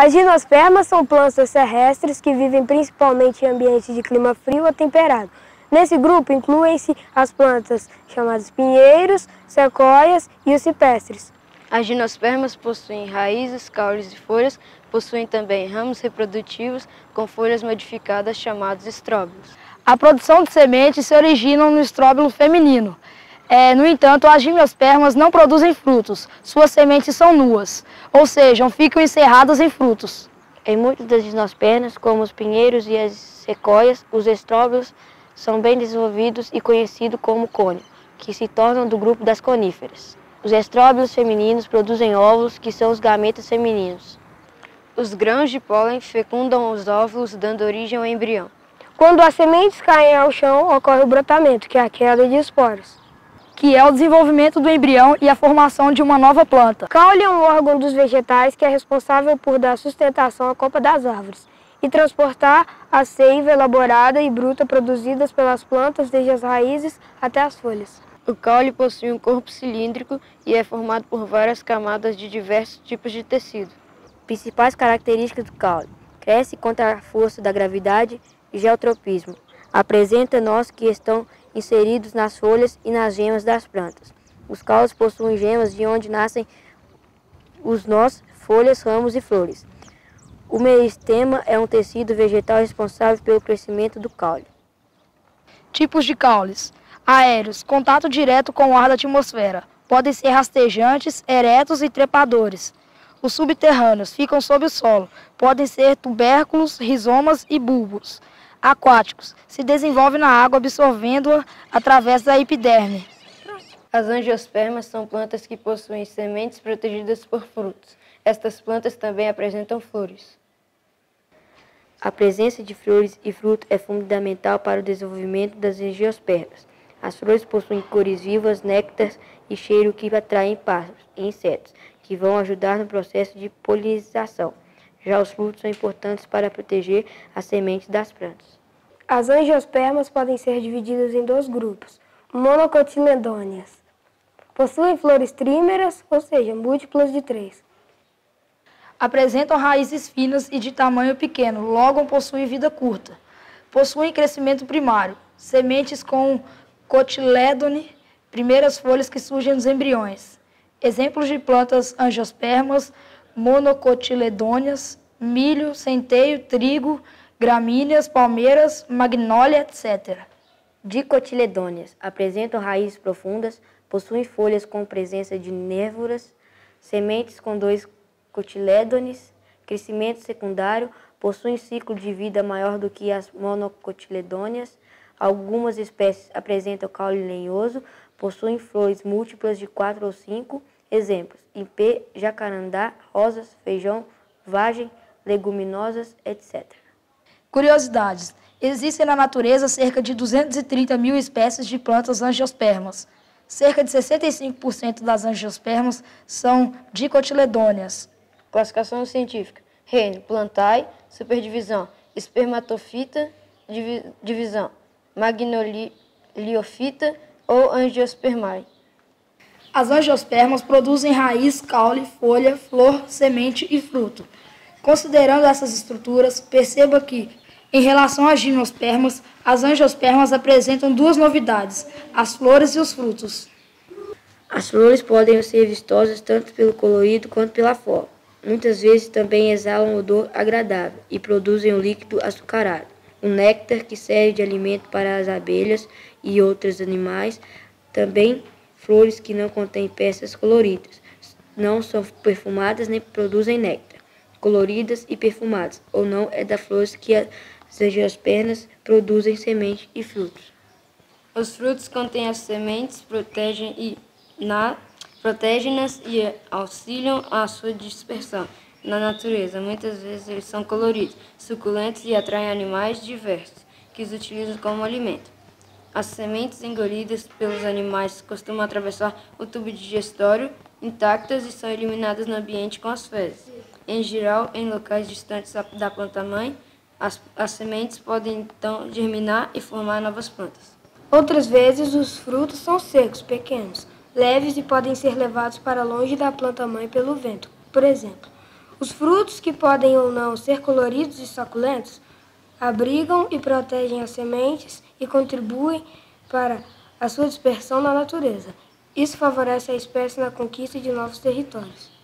As gimnospermas são plantas terrestres que vivem principalmente em ambientes de clima frio ou temperado. Nesse grupo incluem-se as plantas chamadas pinheiros, sequoias e os cipestres. As gimnospermas possuem raízes, caules e folhas, possuem também ramos reprodutivos com folhas modificadas chamados estróbilos. A produção de sementes se origina no estróbilo feminino. No entanto, as gimnospermas não produzem frutos, suas sementes são nuas, ou seja, ficam encerradas em frutos. Em muitas das gimnospermas, como os pinheiros e as sequoias, os estróbilos são bem desenvolvidos e conhecidos como cônio, que se tornam do grupo das coníferas. Os estróbilos femininos produzem óvulos, que são os gametas femininos. Os grãos de pólen fecundam os óvulos, dando origem ao embrião. Quando as sementes caem ao chão, ocorre o brotamento, que é a queda de esporos, que é o desenvolvimento do embrião e a formação de uma nova planta. Caule é um órgão dos vegetais que é responsável por dar sustentação à copa das árvores e transportar a seiva elaborada e bruta produzidas pelas plantas desde as raízes até as folhas. O caule possui um corpo cilíndrico e é formado por várias camadas de diversos tipos de tecido. Principais características do caule: cresce contra a força da gravidade e geotropismo. Apresenta nós que estão inseridos nas folhas e nas gemas das plantas. Os caules possuem gemas de onde nascem os nós, folhas, ramos e flores. O meristema é um tecido vegetal responsável pelo crescimento do caule. Tipos de caules: aéreos, contato direto com o ar da atmosfera. Podem ser rastejantes, eretos e trepadores. Os subterrâneos ficam sob o solo. Podem ser tubérculos, rizomas e bulbos. Aquáticos, se desenvolvem na água absorvendo-a através da epiderme. As angiospermas são plantas que possuem sementes protegidas por frutos. Estas plantas também apresentam flores. A presença de flores e frutos é fundamental para o desenvolvimento das angiospermas. As flores possuem cores vivas, néctar e cheiro que atraem pássaros e insetos, que vão ajudar no processo de polinização. Já os frutos são importantes para proteger as sementes das plantas. As angiospermas podem ser divididas em dois grupos, monocotiledôneas. Possuem flores trímeras, ou seja, múltiplas de 3. Apresentam raízes finas e de tamanho pequeno, logo possuem vida curta. Possuem crescimento primário, sementes com cotiledone, primeiras folhas que surgem nos embriões. Exemplos de plantas angiospermas: monocotiledôneas, milho, centeio, trigo, gramíneas, palmeiras, magnólia, etc. Dicotiledôneas apresentam raízes profundas, possuem folhas com presença de nervuras, sementes com 2 cotilédones, crescimento secundário, possuem ciclo de vida maior do que as monocotiledôneas. Algumas espécies apresentam caule lenhoso, possuem flores múltiplas de 4 ou 5. Exemplos: ipê, jacarandá, rosas, feijão, vagem, leguminosas, etc. Curiosidades: existem na natureza cerca de 230 mil espécies de plantas angiospermas. Cerca de 65% das angiospermas são dicotiledôneas. Classificação científica: reino, plantae, superdivisão, espermatofita, divisão, magnoliofita ou angiospermae. As angiospermas produzem raiz, caule, folha, flor, semente e fruto. Considerando essas estruturas, perceba que, em relação às gimnospermas, as angiospermas apresentam duas novidades: as flores e os frutos. As flores podem ser vistosas tanto pelo colorido quanto pela forma. Muitas vezes também exalam um odor agradável e produzem um líquido açucarado, o néctar, que serve de alimento para as abelhas e outros animais. Também flores que não contêm peças coloridas, não são perfumadas nem produzem néctar. Coloridas e perfumadas ou não é das flores que as angiospermas produzem sementes e frutos. Os frutos contêm as sementes, protegem-nas e auxiliam a sua dispersão na natureza. Muitas vezes eles são coloridos, suculentos e atraem animais diversos, que os utilizam como alimento. As sementes engolidas pelos animais costumam atravessar o tubo digestório intactas e são eliminadas no ambiente com as fezes. Em geral, em locais distantes da planta-mãe, as sementes podem então germinar e formar novas plantas. Outras vezes, os frutos são secos, pequenos, leves e podem ser levados para longe da planta-mãe pelo vento. Por exemplo, Os frutos, que podem ou não ser coloridos e suculentos, abrigam e protegem as sementes e contribuem para a sua dispersão na natureza. Isso favorece a espécie na conquista de novos territórios.